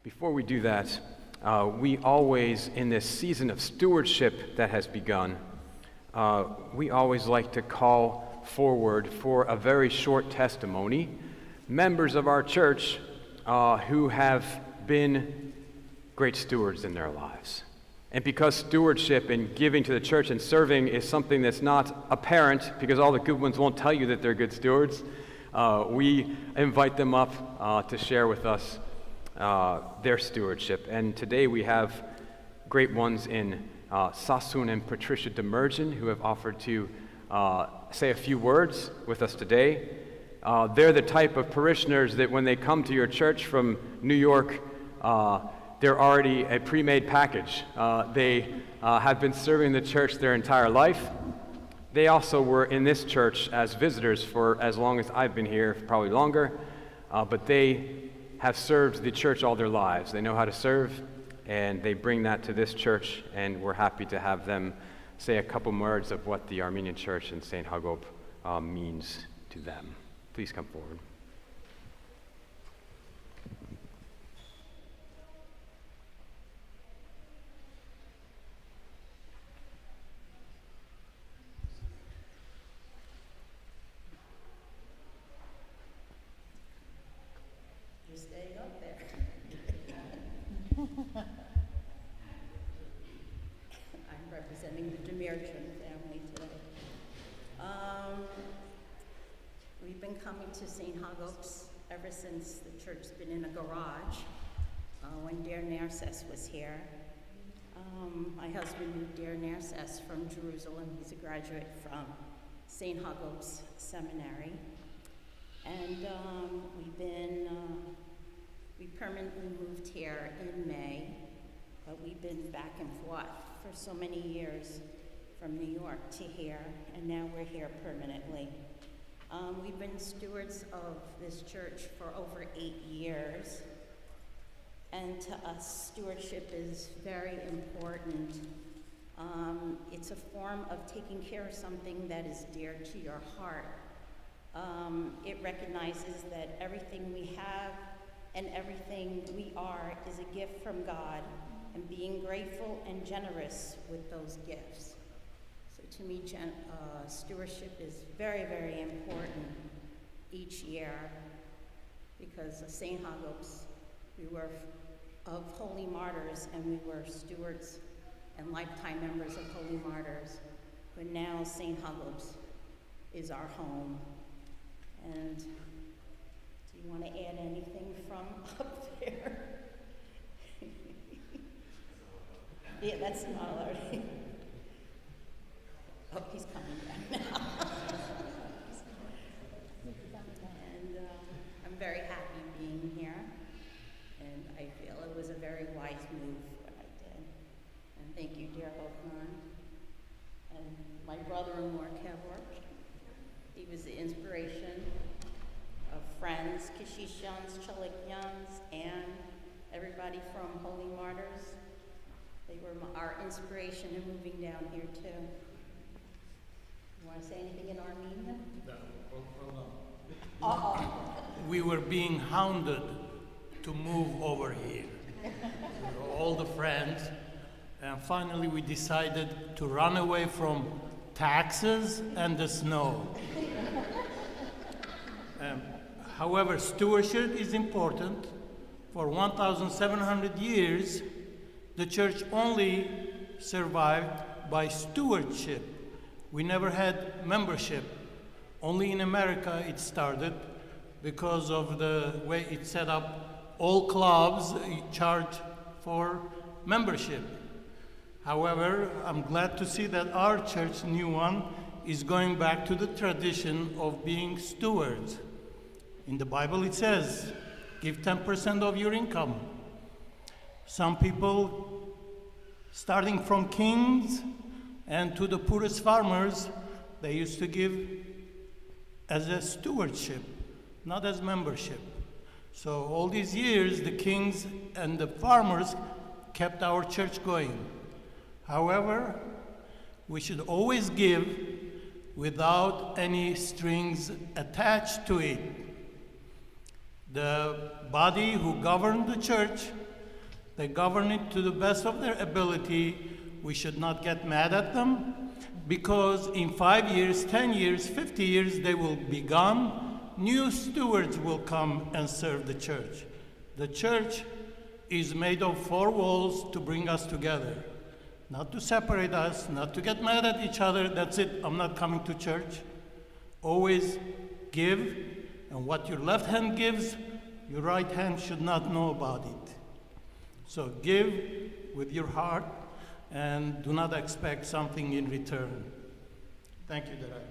Before we do that, we always, in this season of stewardship that has begun, we always like to call forward for a very short testimony members of our church who have been great stewards in their lives. And because stewardship and giving to the church and serving is something that's not apparent, because all the good ones won't tell you that they're good stewards, we invite them up to share with us their stewardship. And today we have great ones in Sason and Patricia Demirjian who have offered to say a few words with us today. They're the type of parishioners that when they come to your church from New York, they're already a pre-made package. They have been serving the church their entire life. They also were in this church as visitors for as long as I've been here, probably longer, but they have served the church all their lives. They know how to serve, and they bring that to this church, and we're happy to have them say a couple words of what the Armenian Church in St. Hagop means to them. Please come forward. You're staying up there. I'm representing the Demirjian family today. We've been coming to St. Hagop's ever since the church's been in a garage when Dear Narcissus was here. My husband knew Dear Narcissus from Jerusalem. He's a graduate from St. Hagop's Seminary. And we permanently moved here in May, but we've been back and forth for so many years from New York to here, and now we're here permanently. We've been stewards of this church for over 8 years, and to us, stewardship is very important. It's a form of taking care of something that is dear to your heart. It recognizes that everything we have and everything we are is a gift from God, and being grateful and generous with those gifts. So to me, stewardship is very, very important each year, because of St. Hagop's, we were of Holy Martyrs, and we were stewards and lifetime members of Holy Martyrs, but now St. Hagop's is our home. And do you want to add anything from up there? Yeah, that's not allowed. Oh, he's coming back now. And I'm very happy being here, and I feel it was a very wise move what I did. And thank you, dear Hoffman, and my brother-in-law, Kevor. He was the inspiration of friends, Kishishans, Chalikyans, and everybody from Holy Martyrs. They were our inspiration in moving down here too. You want to say anything in Armenian? No, hold on. We were being hounded to move over here. All the friends, and finally we decided to run away from taxes and the snow. However, stewardship is important. For 1,700 years, the church only survived by stewardship. We never had membership. Only in America it started because of the way it's set up. All clubs charge for membership. However, I'm glad to see that our church, new one, is going back to the tradition of being stewards. In the Bible it says, give 10% of your income. Some people, starting from kings and to the poorest farmers, they used to give as a stewardship, not as membership. So all these years, the kings and the farmers kept our church going. However, we should always give without any strings attached to it. The body who governed the church They govern it to the best of their ability. We should not get mad at them, because in 5 years, 10 years, 50 years, they will be gone. New stewards will come and serve the church. The church is made of 4 walls to bring us together, not to separate us, not to get mad at each other. That's it, I'm not coming to church. Always give, and what your left hand gives, your right hand should not know about it. So give with your heart, and do not expect something in return. Thank you, Darai.